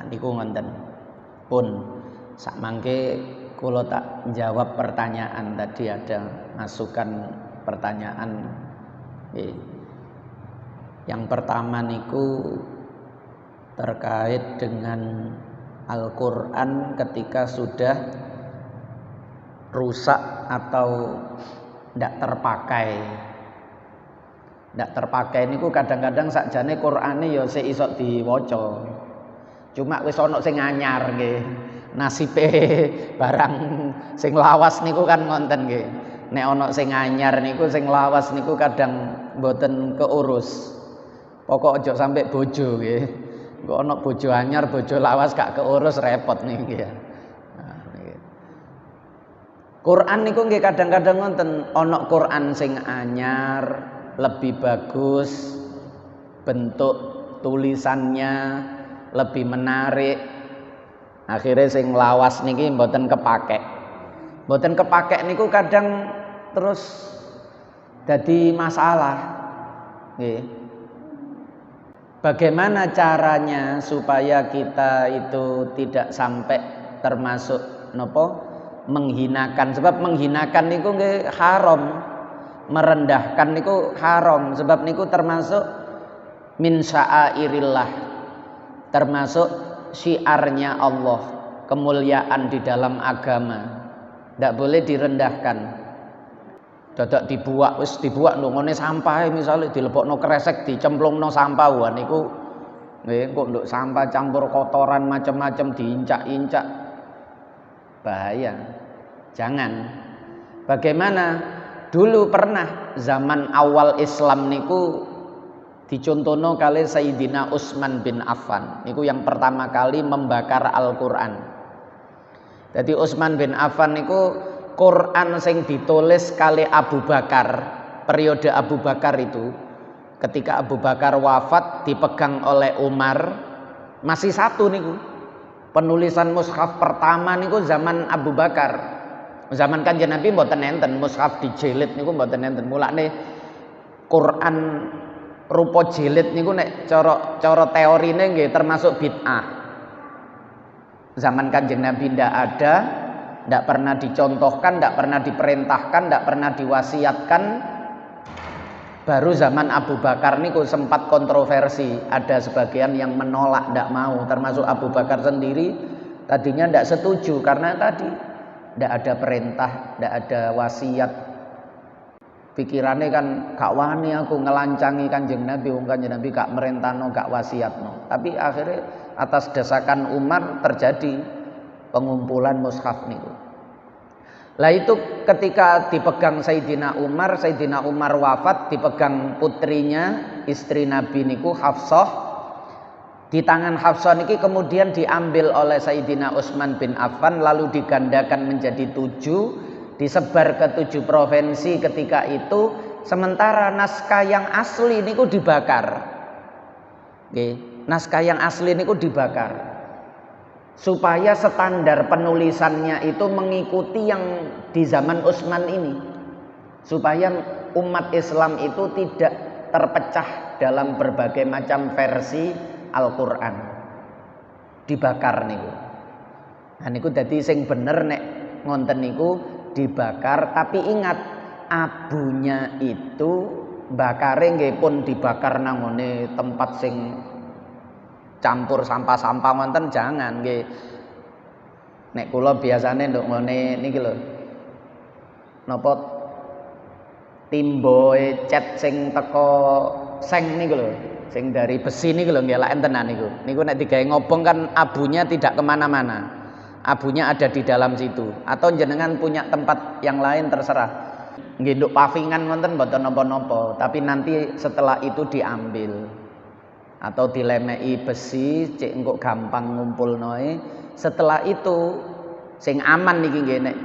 niku ngoten. Pun sak mangke kula tak jawab pertanyaan tadi, ada masukan pertanyaan. Yang pertama niku terkait dengan Al-Qur'an ketika sudah rusak atau tidak terpakai. Tidak terpakai niku kadang-kadang sakjane Qur'ane ya sik iso diwaca. Cuma wis ana sing anyar nggih. Nasibe barang sing lawas niku kan ngonten nggih. Nek ana sing anyar niku sing lawas niku kadang mboten keurus. Pokok aja sampai bojo nggih. Engko ana bojo anyar, bojo lawas gak keurus repot niki ya. Quran niku nggih kadang-kadang ngonten, ana Quran sing anyar, lebih bagus, bentuk tulisannya lebih menarik. Akhirnya sing lawas niki mboten kepake. Mboten kepake niku kadang terus jadi masalah. Nggih. Bagaimana caranya supaya kita itu tidak sampai termasuk nopo menghinakan, sebab menghinakan niku nggih haram, merendahkan niku haram, sebab niku termasuk min sya'airillah, termasuk syiarnya Allah, kemuliaan di dalam agama, tidak boleh direndahkan. Dadak dibuak, wis dibuak ndongone sampah misalnya dilebokno kresek, dicemplungno sampah, wah niku nggih kok nduk sampah campur kotoran macam-macam diincak-incak, bahaya. Jangan. Bagaimana dulu pernah zaman awal Islam niku dicontohno kali Sayyidina Utsman bin Affan niku yang pertama kali membakar Al-Qur'an. Jadi Utsman bin Affan niku Quran sing ditulis kali Abu Bakar, periode Abu Bakar itu, ketika Abu Bakar wafat dipegang oleh Umar, masih satu niku. Penulisan mushaf pertama niku zaman Abu Bakar. Zaman Kanjeng Nabi mboten enten mushaf dijilid niku mboten enten. Mulane Quran rupa jilid niku nek cara teorine nggih termasuk bid'ah. Zaman Kanjeng Nabi ndak ada, ndak pernah dicontohkan, ndak pernah diperintahkan, ndak pernah diwasiatkan. Baru zaman Abu Bakar niku sempat kontroversi, ada sebagian yang menolak, ndak mau, termasuk Abu Bakar sendiri tadinya ndak setuju karena tadi ndak ada perintah, ndak ada wasiat. Pikirannya kan gak wani aku ngelancangi Kanjeng Nabi, Kanjeng Nabi gak merintahno, gak wasiatno. Tapi akhirnya atas desakan Umar terjadi pengumpulan mushaf niku. Lah itu ketika dipegang Sayyidina Umar wafat, dipegang putrinya, istri Nabi niku Hafsah. Di tangan Hafsah niki kemudian diambil oleh Sayyidina Utsman bin Affan, lalu digandakan menjadi 7, disebar ke 7 provinsi ketika itu. Sementara naskah yang asli niku dibakar. Nggih, naskah yang asli niku dibakar. Supaya standar penulisannya itu mengikuti yang di zaman Utsman ini, supaya umat Islam itu tidak terpecah dalam berbagai macam versi Al-Qur'an. Dibakar niku. Nah niku dadi sing bener nek ngonten niku dibakar, tapi ingat abunya itu bakare nggih pun dibakar nang ngene tempat sing campur sampah-sampah wonten, jangan nggih. Nek kula biasane nduk ngene niki lho. Napa timboe cat sing teko seng niku lho, sing dari besi niku lho nggih lak entenan niku. Niku nek digawe ngobong kan abunya tidak kemana-mana. Abunya ada di dalam situ. Atau jenengan punya tempat yang lain terserah. Nggih nduk pavingan wonten mboten napa-napa, tapi nanti setelah itu diambil. Atau dilemei besi cek engko gampang ngumpulnoe. Setelah itu sing aman niki nggih nek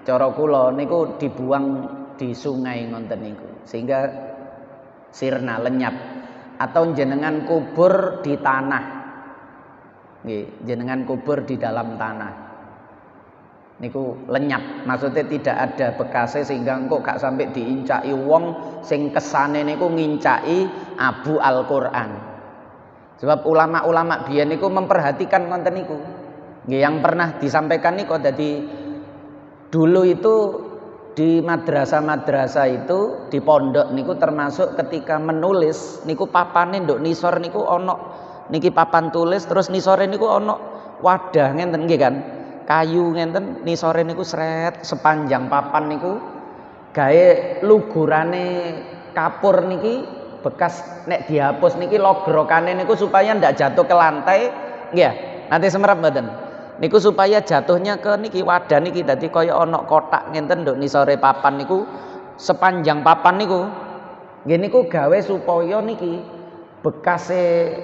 cara kula niku dibuang di sungai ngonten niku sehingga sirna lenyap, atau jenengan kubur di tanah nggih, jenengan kubur di dalam tanah niku lenyap, maksudnya tidak ada bekasnya sehingga engko gak sampai diincaki wong sing kesane niku ngincaki abu Al-Qur'an. Sebab ulama-ulama biyen niku memperhatikan konten niku. Nggih, yang pernah disampaikan niku jadi dulu itu di madrasah-madrasah itu di pondok niku termasuk ketika menulis niku papane nduk nisor niku ono niki papan tulis terus nisore niku ono wadah ngenten nggih kan. Kayu ngenten nisore niku sret sepanjang papan niku gawe lugurane kapur niki bekas nek dihapus niki logrokane niku supaya ndak jatuh ke lantai nggih. Nanti semerap mboten. Niku supaya jatuhnya ke niki wadah niki dadi kaya ana kotak ngenten nduk nisore papan niku sepanjang papan niku. Nggih niku gawe supaya niki bekase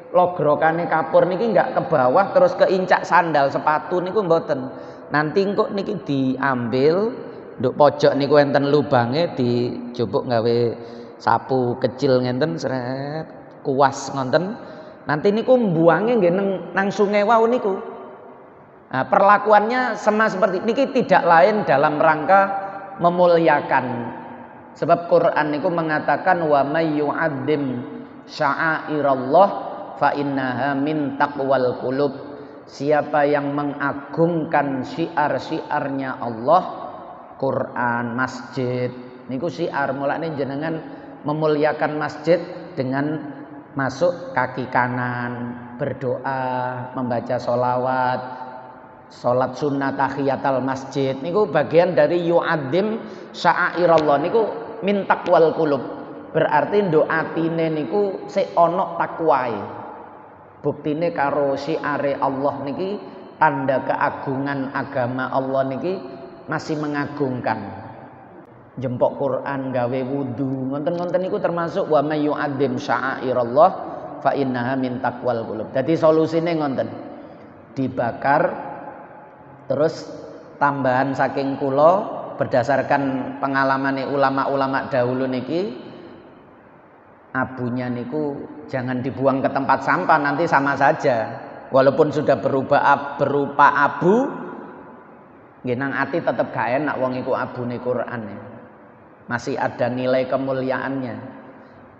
logrokane kapur niki enggak ke bawah terus keincak sandal sepatu niku mboten. Nanti kok niki diambil nduk pojok niku enten lubange dijupuk gawe sapu kecil ngenten sret kuas ngonten. Nanti niku mbuange nggih nang sungai wau niku. Nah, perlakuannya sama seperti niki tidak lain dalam rangka memuliakan. Sebab Quran niku mengatakan wa may yu'azzim sya'airallah fa innaha min taqwal qulub. Siapa yang mengagungkan syiar-syiarnya Allah, Quran, masjid niku syiar, mulane jenengan memuliakan masjid dengan masuk kaki kanan, berdoa, membaca sholawat, sholat sunnah tahiyatul masjid niku bagian dari yu'adzim sya'airallah niku min taqwal qulub. Berarti nduk atine niku sik ana takwae. Buktine karo syiare Allah niki tanda keagungan agama Allah niki masih mengagungkan. Jempok Quran gawe wudu ngonten-ngonten niku termasuk wa may yu'adzim sya'airallah fa innaha min taqwal qulub. Dadi solusine ngonten. Dibakar. Terus tambahan saking kula berdasarkan pengalaman ulama-ulama dahulu niki abunya niku jangan dibuang ke tempat sampah, nanti sama saja walaupun sudah berupa abu nggih nang ati tetep gak enak wong iku abune Quran ya. Masih ada nilai kemuliaannya.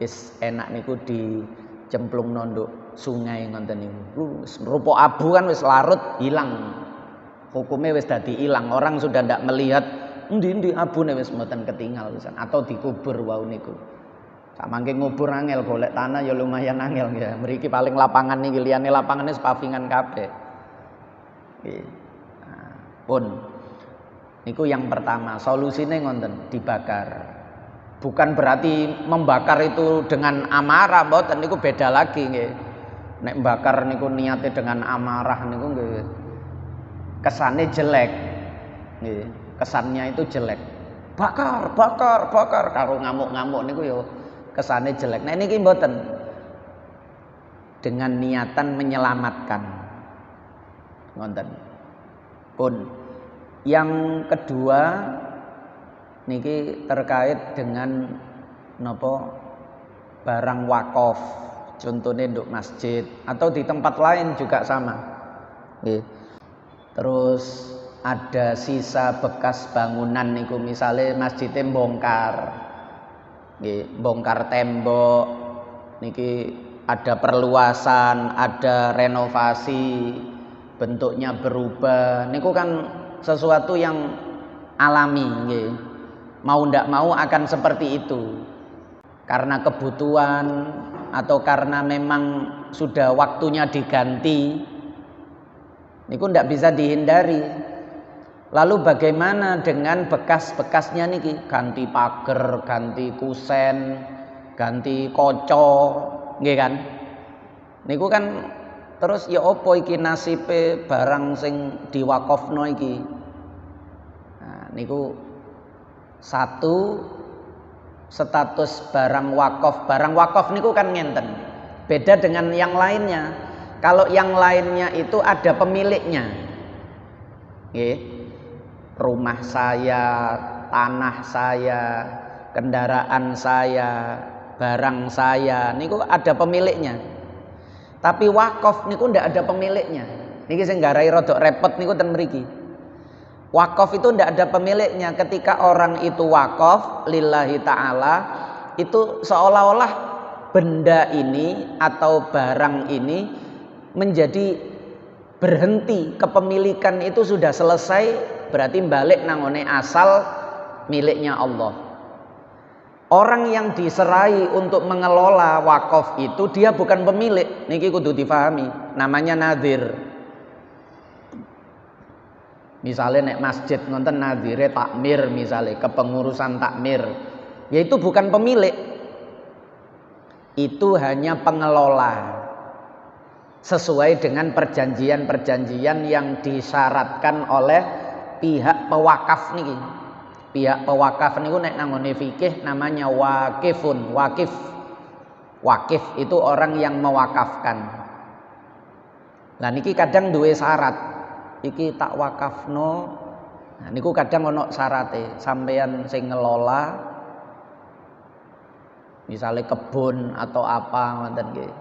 Wis enak niku dicemplung nonduk sungai ngoten niku. Rupa abu kan wis larut hilang. Hukumnya wis dadi ilang, orang sudah ndak melihat endi abune wis mboten ketinggal pisan atau dikubur wau niku. Sak mangke ngubur angel golek tanah ya lumayan angel ya. Mriki paling lapangan niki liyane lapangane sepavingan kabeh. Nggih. Nah, pun niku yang pertama, solusine ngonten dibakar. Bukan berarti membakar itu dengan amarah, mboten niku beda lagi nggih. Nek mbakar niku niate dengan amarah niku nggih kesannya jelek, kesannya itu jelek. Bakar karo ngamuk-ngamuk niku yo kesannya jelek. Nah ini mboten, dengan niatan menyelamatkan. Ngonten. Pun yang kedua niki terkait dengan napa barang wakaf, contohnya nduk masjid atau di tempat lain juga sama. Nggih. Terus ada sisa bekas bangunan niku misalnya masjidnya bongkar, bongkar tembok, niki ada perluasan, ada renovasi, bentuknya berubah, niku kan sesuatu yang alami, nggih. Mau ndak mau akan seperti itu, karena kebutuhan atau karena memang sudah waktunya diganti. Niku ndak bisa dihindari. Lalu bagaimana dengan bekas-bekasnya niki? Ganti pager, ganti kusen, ganti kaca, nggih kan? Niku kan terus ya apa iki nasibe barang sing diwakafno iki? Nah, niku satu status barang wakaf niku kan ngenten. Beda dengan yang lainnya. Kalau yang lainnya itu ada pemiliknya, rumah saya, tanah saya, kendaraan saya, barang saya, niku ada pemiliknya. Tapi wakaf niku ndak ada pemiliknya. Niki sing garai rodok repot niku ten mriki. Wakaf itu ndak ada pemiliknya. Ketika orang itu wakaf lillahi ta'ala, itu seolah-olah benda ini atau barang ini menjadi berhenti, kepemilikan itu sudah selesai, berarti balik nangone asal miliknya Allah. Orang yang diserai untuk mengelola wakaf itu dia bukan pemilik. Niki kudu difahami, namanya nazir. Misalnya nek masjid ngonten nazire takmir, misalnya kepengurusan takmir, yaitu bukan pemilik, itu hanya pengelola sesuai dengan perjanjian-perjanjian yang disyaratkan oleh pihak pewakaf niki. Pihak pewakaf niku nek nanggone fikih namanya wakifun. Wakif itu orang yang mewakafkan. Lah niki kadang duwe syarat. Iki tak wakafno. Nah niku kadang ono syarate, sampeyan sing ngelola misalnya kebun atau apa ngoten nggih.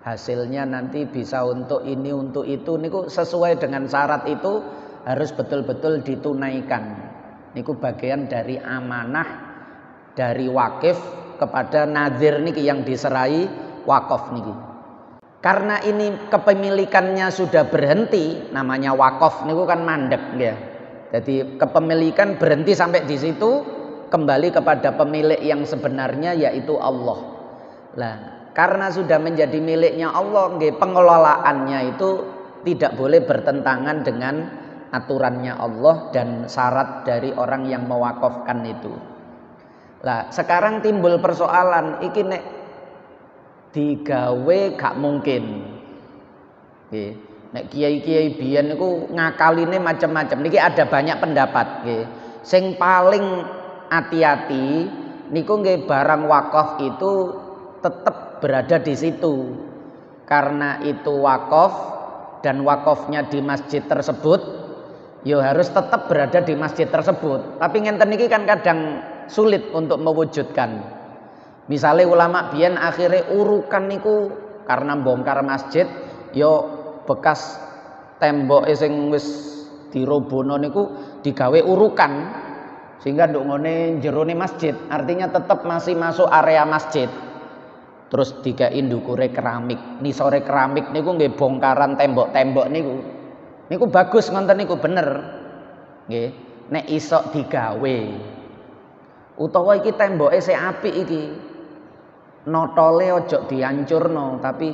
Hasilnya nanti bisa untuk ini untuk itu niku sesuai dengan syarat itu harus betul-betul ditunaikan. Niku bagian dari amanah dari wakif kepada nazir niki yang diserai wakaf niki. Karena ini kepemilikannya sudah berhenti, namanya wakaf niku kan mandek ya. Jadi kepemilikan berhenti sampai di situ, kembali kepada pemilik yang sebenarnya yaitu Allah. Lah, karena sudah menjadi miliknya Allah, pengelolaannya itu tidak boleh bertentangan dengan aturannya Allah dan syarat dari orang yang mewakafkan itu. Lah sekarang timbul persoalan iki nek digawe gak mungkin. Nggih. Nek kiai-kiai biyen niku ngakaline macam-macam. Niki ada banyak pendapat nggih. Sing paling hati-hati niku nggih barang wakaf itu tetap berada di situ. Karena itu wakaf dan wakafnya di masjid tersebut, yo harus tetap berada di masjid tersebut. Tapi ngenten niki kan kadang sulit untuk mewujudkan. Misalnya ulama biyen akhirnya urukan niku karena bongkar masjid, yo bekas tembok sing wis dirobono niku digawe urukan sehingga nduk ngene jerone masjid, artinya tetap masih masuk area masjid. Terus digawe ndukure keramik, nisore keramik niku nggih bongkaran tembok-tembok niku. Niku bagus ngonten niku bener. Nggih, nek iso digawe. Utawa iki temboke sik apik iki. Notole aja dihancurno, tapi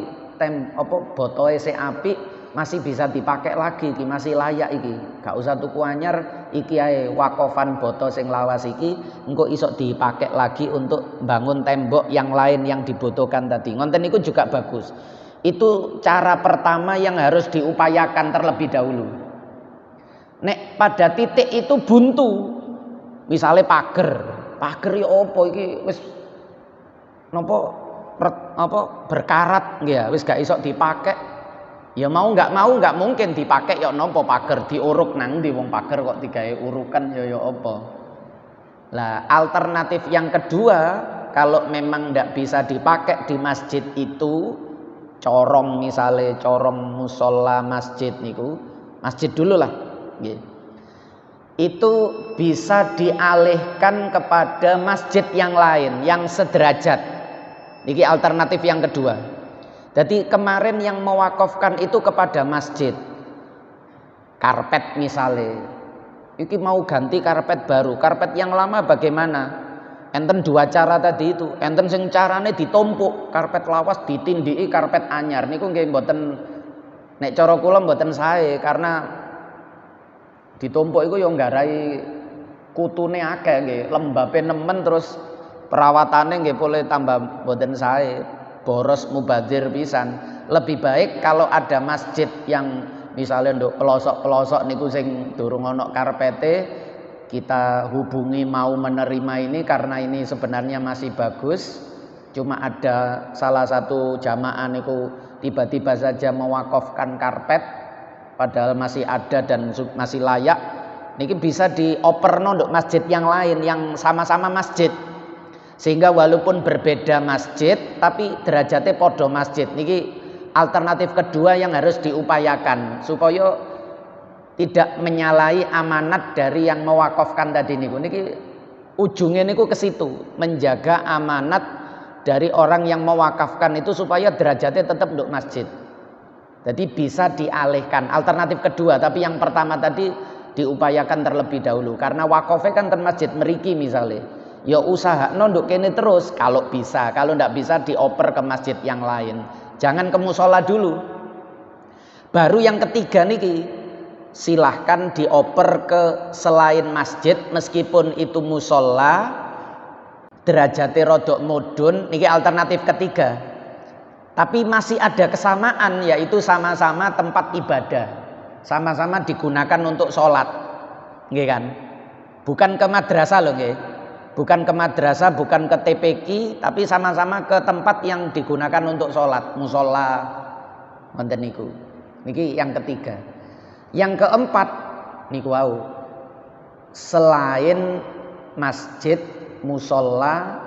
botoe sik apik masih bisa dipakai lagi iki, masih layak iki. Gak usah tuku anyar, iki ae wakofan boto sing lawas iki engko iso dipakai lagi untuk bangun tembok yang lain yang dibutuhkan tadi. Ngonten niku juga bagus. Itu cara pertama yang harus diupayakan terlebih dahulu. Nek pada titik itu buntu, misalnya pager ya opo iki wis napa berkarat ya wis gak iso dipakai. Ya mau nggak mungkin dipakai ya nopo pager diuruk nang ndi wong pager kok digawe urukan ya opo. Lah alternatif yang kedua, kalau memang ndak bisa dipakai di masjid itu, corong misalnya corong musola masjid niku, masjid dulu lah nggih. Itu bisa dialihkan kepada masjid yang lain yang sederajat. Niki alternatif yang kedua. Jadi kemarin yang mewakafkan itu kepada masjid. Karpet misalnya. Iki mau ganti karpet baru. Karpet yang lama bagaimana? Enten dua cara tadi itu. Enten sing carane ditumpuk karpet lawas ditindiki karpet anyar. Niku nggih mboten nek cara kula mboten sae karena ditumpuk iku ya nggarai kutune akeh nggih. Lembabe nemen terus perawatane nggih boleh tambah mboten sae. Boros mubazir pisan. Lebih baik kalau ada masjid yang misalnya untuk pelosok-pelosok niku sing durung ana karpete, kita hubungi mau menerima ini karena ini sebenarnya masih bagus. Cuma ada salah satu jamaah niku tiba-tiba saja mewakafkan karpet padahal masih ada dan masih layak. Niki bisa dioperno untuk masjid yang lain yang sama-sama masjid. Sehingga walaupun berbeda masjid tapi derajatnya podo masjid. Niki alternatif kedua yang harus diupayakan supaya tidak menyalahi amanat dari yang mewakafkan tadi niku. Niki ujungnya niku ke situ, menjaga amanat dari orang yang mewakafkan itu supaya derajatnya tetap untuk masjid. Jadi bisa dialihkan. Alternatif kedua, tapi yang pertama tadi diupayakan terlebih dahulu. Karena wakafnya kan ten masjid meriki misalnya. Ya usaha nduk kene terus kalau bisa. Kalau ndak bisa dioper ke masjid yang lain. Jangan ke musola dulu. Baru yang ketiga niki, silahkan dioper ke selain masjid meskipun itu musola, derajatnya rodok mudun. Niki alternatif ketiga. Tapi masih ada kesamaan, yaitu sama-sama tempat ibadah, sama-sama digunakan untuk sholat, nggih kan? Bukan ke madrasah loh, nggih. Bukan ke madrasah, bukan ke TPQ, tapi sama-sama ke tempat yang digunakan untuk sholat, musola, ngoten niku. Niki yang ketiga. Yang keempat niku wau, selain masjid, musola,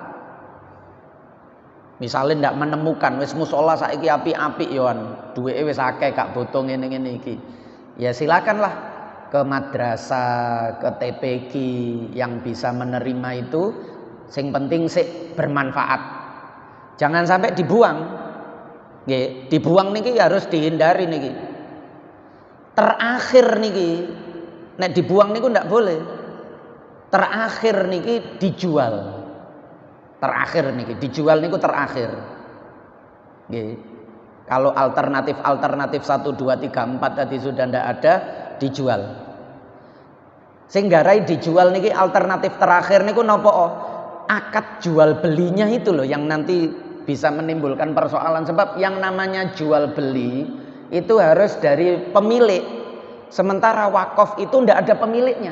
misalnya ndak menemukan wis musola saiki apik-apik yoan, duweke wis akeh gak butuh ngene-ngene iki. Ya silakanlah ke madrasah, ke TPQ yang bisa menerima itu, sing penting sik bermanfaat. Jangan sampai dibuang. Nggih, dibuang niki harus dihindari niki. Terakhir niki nek dibuang niku ndak boleh. Terakhir niki dijual. Terakhir niki dijual niku terakhir. Nggih. Kalau alternatif 1 2 3 4 tadi sudah ndak ada, dijual. Sing garai dijual niki alternatif terakhir niku napa? Akad jual belinya itu loh yang nanti bisa menimbulkan persoalan, sebab yang namanya jual beli itu harus dari pemilik. Sementara wakaf itu ndak ada pemiliknya.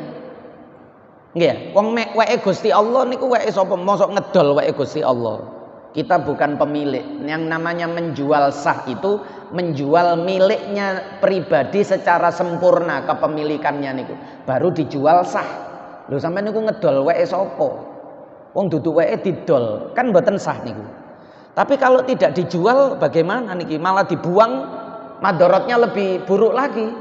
Nggih, wong mek weke Gusti Allah niku weke sapa? Mosok ngedol weke Gusti Allah. Kita bukan pemilik. Yang namanya menjual sah itu menjual miliknya pribadi secara sempurna, kepemilikannya niku. Baru dijual sah. Lho sampeyan niku ngedol weke sapa? Wong dudu weke didol, kan mboten sah niku. Tapi kalau tidak dijual bagaimana niki? Malah dibuang, madorotnya lebih buruk lagi.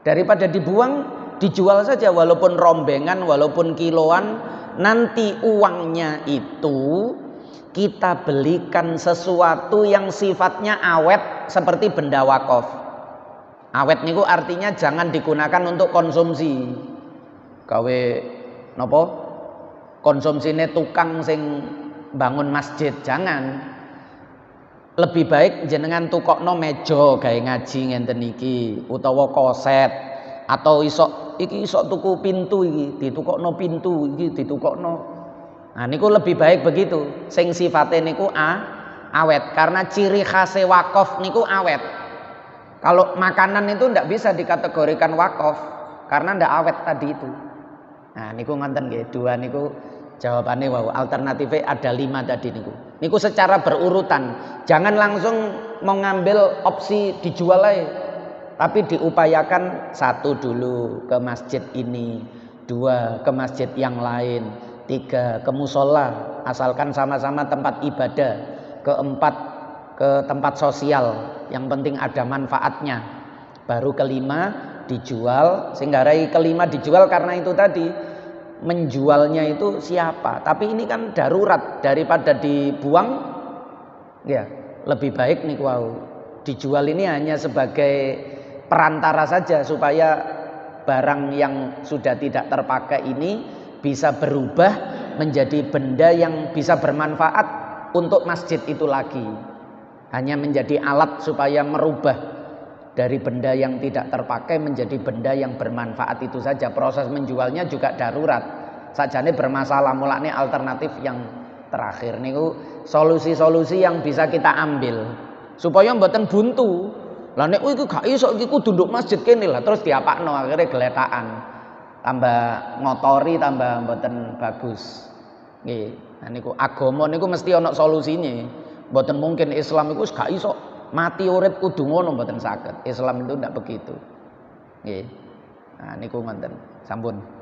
Daripada dibuang, dijual saja walaupun rombengan, walaupun kiloan, nanti uangnya itu kita belikan sesuatu yang sifatnya awet seperti benda wakaf. Awet niku artinya jangan digunakan untuk konsumsi. Gawe napa? Konsumsine tukang sing bangun masjid, jangan. Lebih baik jenengan tukokno meja gawe ngaji ngenten iki utawa koset, atau iki iso tuku pintu iki ditukokno pintu iki ditukokno. Nah niku lebih baik begitu. Sing sifate niku awet, karena ciri khas wakaf niku awet. Kalau makanan itu ndak bisa dikategorikan wakaf karena ndak awet tadi itu. Nah niku ngonten nggih, dua niku jawabannya wow. Alternatifnya ada 5 tadi niku. Niku secara berurutan. Jangan langsung mengambil opsi dijual aja. Tapi diupayakan 1 dulu ke masjid ini, 2 ke masjid yang lain, 3 ke musola asalkan sama-sama tempat ibadah, 4 ke tempat sosial yang penting ada manfaatnya, baru 5 dijual. Sehingga kelima dijual karena itu tadi, menjualnya itu siapa. Tapi ini kan darurat, daripada dibuang ya lebih baik nih wow, dijual ini hanya sebagai perantara saja supaya barang yang sudah tidak terpakai ini bisa berubah menjadi benda yang bisa bermanfaat untuk masjid itu lagi. Hanya menjadi alat supaya merubah dari benda yang tidak terpakai menjadi benda yang bermanfaat itu saja. Proses menjualnya juga darurat. Sajane bermasalah, mulane alternatif yang terakhir niku solusi-solusi yang bisa kita ambil supaya mboten buntu. Lah nek iki gak iso iki kudu nduk masjid kene lah terus diapakno akhirnya geletakan. Tambah ngotori, tambah mboten bagus. Nggih. Nah niku agama niku mesti ana solusine. Mboten mungkin Islam iku gak iso mati urip kudu ngono, mboten saged. Islam itu ndak begitu. Nggih. Nah niku ngoten. Sampun.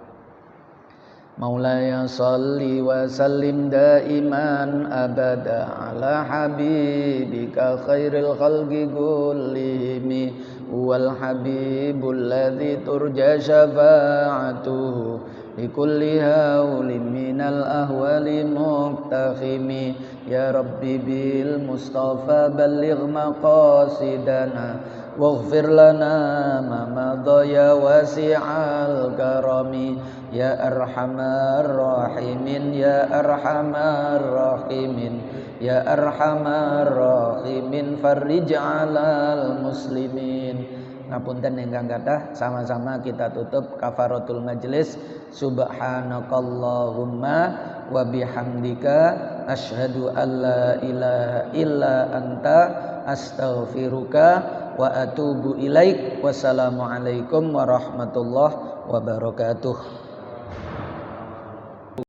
Maulaya sholli wa sallim daiman abada ala habibika khairil khalqi kullihim wal habibul ladzi turja syafa'atuhu likulli haulin minal ahwali muqtakhimi ya Rabbi bil Mustafa balligh maqasidana waghfir lana ma madha ya wasi'al karami ya arhamar rahimin ya arhamar rahimin ya arhamar rahimin farrij 'alal muslimin. Ngapunten ingkang kathah, sama-sama kita tutup kafaratul majlis. Subhanakallahumma wa bihamdika asyhadu an la ilaha illa anta astaghfiruka wa atubu ilaik. Wassalamualaikum warahmatullahi wabarakatuh.